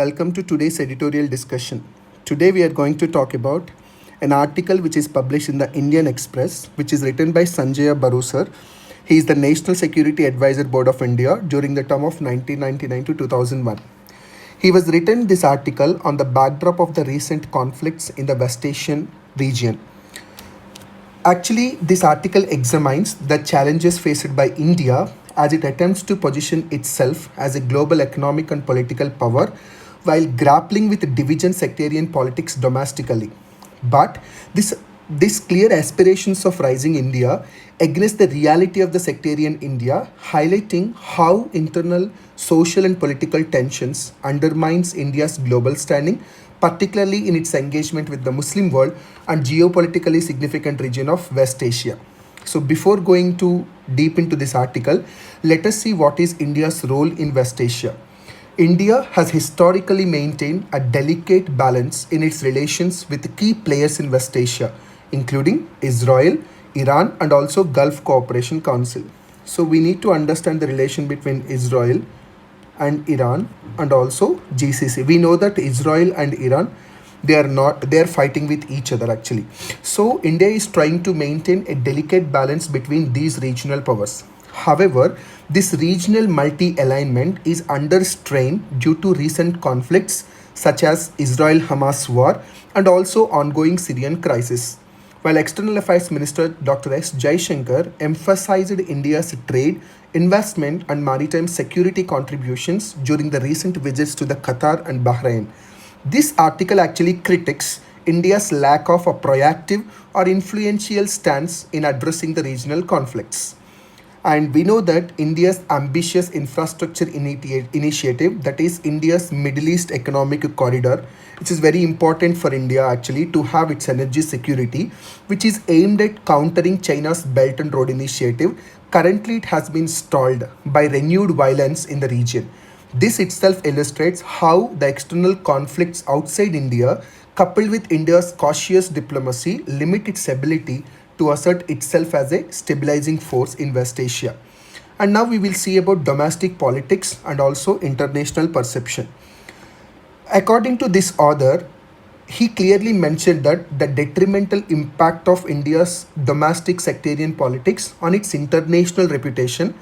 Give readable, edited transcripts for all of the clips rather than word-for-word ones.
welcome to today's editorial discussion. Today we are going to talk about an article which is published in the Indian Express, which is written by Sanjay Barusar. He is the National Security Advisor Board of India during the term of 1999 to 2001. He was written this article on the backdrop of the recent conflicts in the West Asian region. Actually, this article examines the challenges faced by India as it attempts to position itself as a global economic and political power while grappling with division sectarian politics domestically. But this clear aspirations of rising India against the reality of the sectarian India, highlighting how internal social and political tensions undermines India's global standing, particularly in its engagement with the Muslim world and geopolitically significant region of West Asia. So before going too deep into this article, let us see what is India's role in West Asia. India has historically maintained a delicate balance in its relations with key players in West Asia, including Israel, Iran, and also Gulf Cooperation Council. So we need to understand the relation between Israel and Iran and also GCC. We know that Israel and Iran, they are fighting with each other actually. So India is trying to maintain a delicate balance between these regional powers. However, this regional multi-alignment is under strain due to recent conflicts such as Israel-Hamas war and also ongoing Syrian crisis. While External Affairs Minister Dr. S. Jaishankar emphasized India's trade, investment and maritime security contributions during the recent visits to the Qatar and Bahrain. This article actually critiques India's lack of a proactive or influential stance in addressing the regional conflicts. And we know that India's ambitious infrastructure initiative, that is India's Middle East Economic Corridor, which is very important for India actually to have its energy security, which is aimed at countering China's Belt and Road Initiative. Currently, it has been stalled by renewed violence in the region. This itself illustrates how the external conflicts outside India, coupled with India's cautious diplomacy, limit its ability to assert itself as a stabilizing force in West Asia. And now we will see about domestic politics and also international perception. According to this author, he clearly mentioned that the detrimental impact of India's domestic sectarian politics on its international reputation,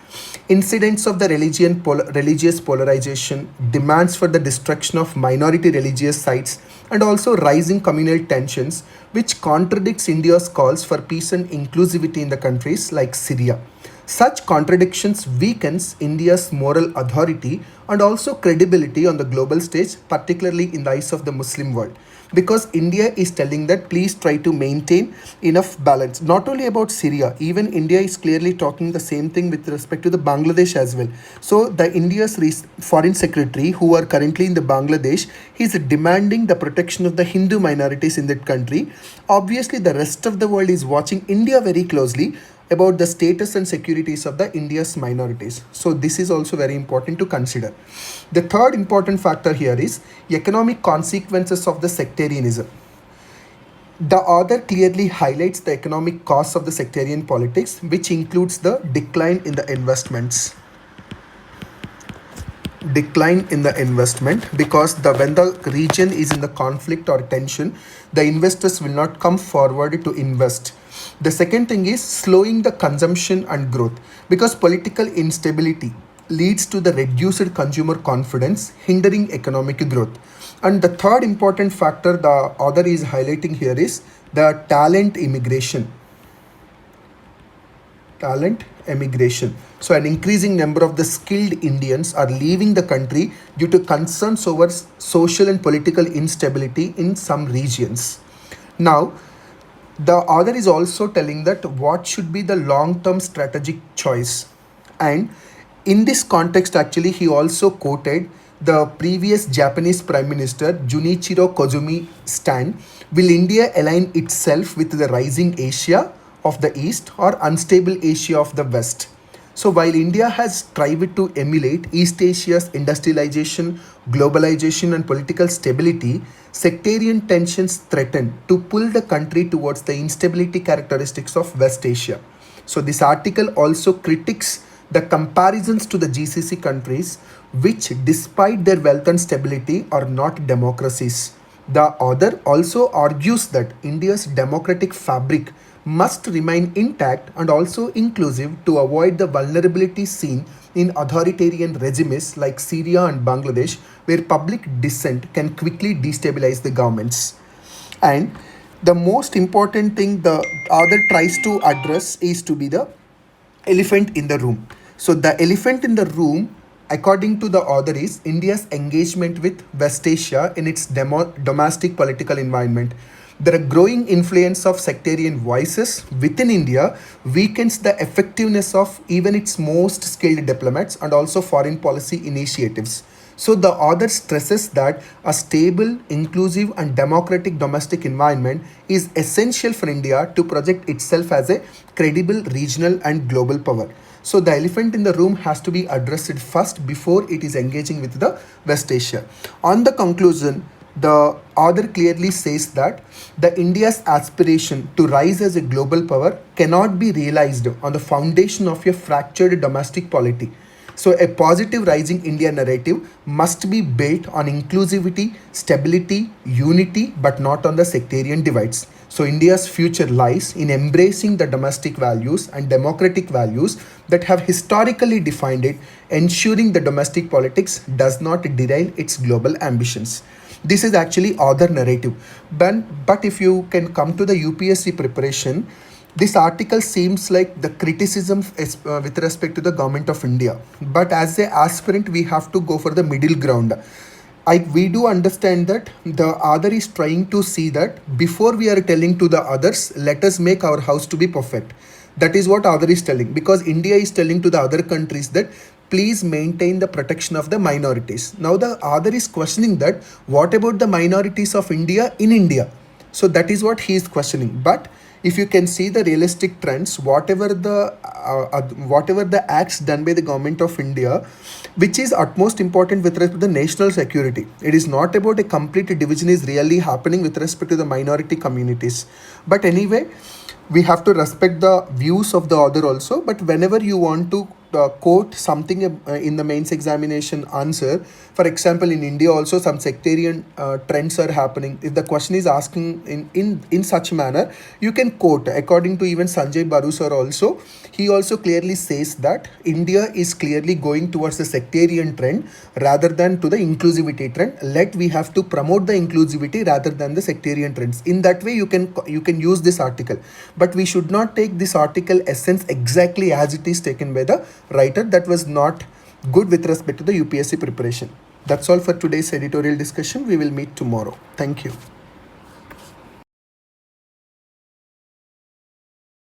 incidents of the religious polarization, demands for the destruction of minority religious sites, and also rising communal tensions, which contradicts India's calls for peace and inclusivity in the countries like Syria. Such contradictions weakens India's moral authority and also credibility on the global stage, particularly in the eyes of the Muslim world. Because India is telling that please try to maintain enough balance. Not only about Syria, even India is clearly talking the same thing with respect to the Bangladesh as well. So the India's foreign secretary, who are currently in the Bangladesh, he is demanding the protection of the Hindu minorities in that country. Obviously, the rest of the world is watching India very closely about the status and securities of the India's minorities. So this is also very important to consider. The third important factor here is economic consequences of the sectarianism. The author clearly highlights the economic costs of the sectarian politics, which includes the decline in the investment, because when the region is in the conflict or tension, the investors will not come forward to invest. The second thing is slowing the consumption and growth, because political instability leads to the reduced consumer confidence, hindering economic growth. And the third important factor the author is highlighting here is the talent emigration. So an increasing number of the skilled Indians are leaving the country due to concerns over social and political instability in some regions. Now, the author is also telling that what should be the long-term strategic choice. And in this context, actually, he also quoted the previous Japanese Prime Minister Junichiro Koizumi stand, will India align itself with the rising Asia of the East or unstable Asia of the West? So while India has strived to emulate East Asia's industrialization, globalization and political stability, sectarian tensions threaten to pull the country towards the instability characteristics of West Asia. So this article also critiques the comparisons to the GCC countries, which despite their wealth and stability are not democracies. The author also argues that India's democratic fabric must remain intact and also inclusive to avoid the vulnerability seen in authoritarian regimes like Syria and Bangladesh, where public dissent can quickly destabilize the governments. And the most important thing the author tries to address is to be the elephant in the room. So the elephant in the room, according to the author, is India's engagement with West Asia in its domestic political environment. The growing influence of sectarian voices within India weakens the effectiveness of even its most skilled diplomats and also foreign policy initiatives. So the author stresses that a stable, inclusive, and democratic domestic environment is essential for India to project itself as a credible regional and global power. So the elephant in the room has to be addressed first before it is engaging with the West Asia. On the conclusion, the author clearly says that the India's aspiration to rise as a global power cannot be realized on the foundation of a fractured domestic polity. So, a positive rising India narrative must be built on inclusivity, stability, unity, but not on the sectarian divides. So, India's future lies in embracing the domestic values and democratic values that have historically defined it, ensuring the domestic politics does not derail its global ambitions. This is actually author narrative. But if you can come to the UPSC preparation, this article seems like the criticism is, with respect to the government of India. But as an aspirant, we have to go for the middle ground. We do understand that the other is trying to see that before we are telling to the others, let us make our house to be perfect. That is what other is telling, because India is telling to the other countries that please maintain the protection of the minorities. Now the other is questioning that what about the minorities of India in India? So that is what he is questioning. But if you can see the realistic trends, whatever the acts done by the government of India, which is utmost important with respect to the national security. It is not about a complete division is really happening with respect to the minority communities. But anyway, we have to respect the views of the other also. But whenever you want to quote something in the mains examination answer, for example, in India also some sectarian trends are happening. If the question is asking in such manner, you can quote according to even Sanjay Baru sir also. He also clearly says that India is clearly going towards the sectarian trend rather than to the inclusivity trend. We have to promote the inclusivity rather than the sectarian trends. In that way, you can use this article, but we should not take this article essence exactly as it is taken by the writer. That was not good with respect to the UPSC preparation. That's all for today's editorial discussion. We will meet tomorrow. Thank you.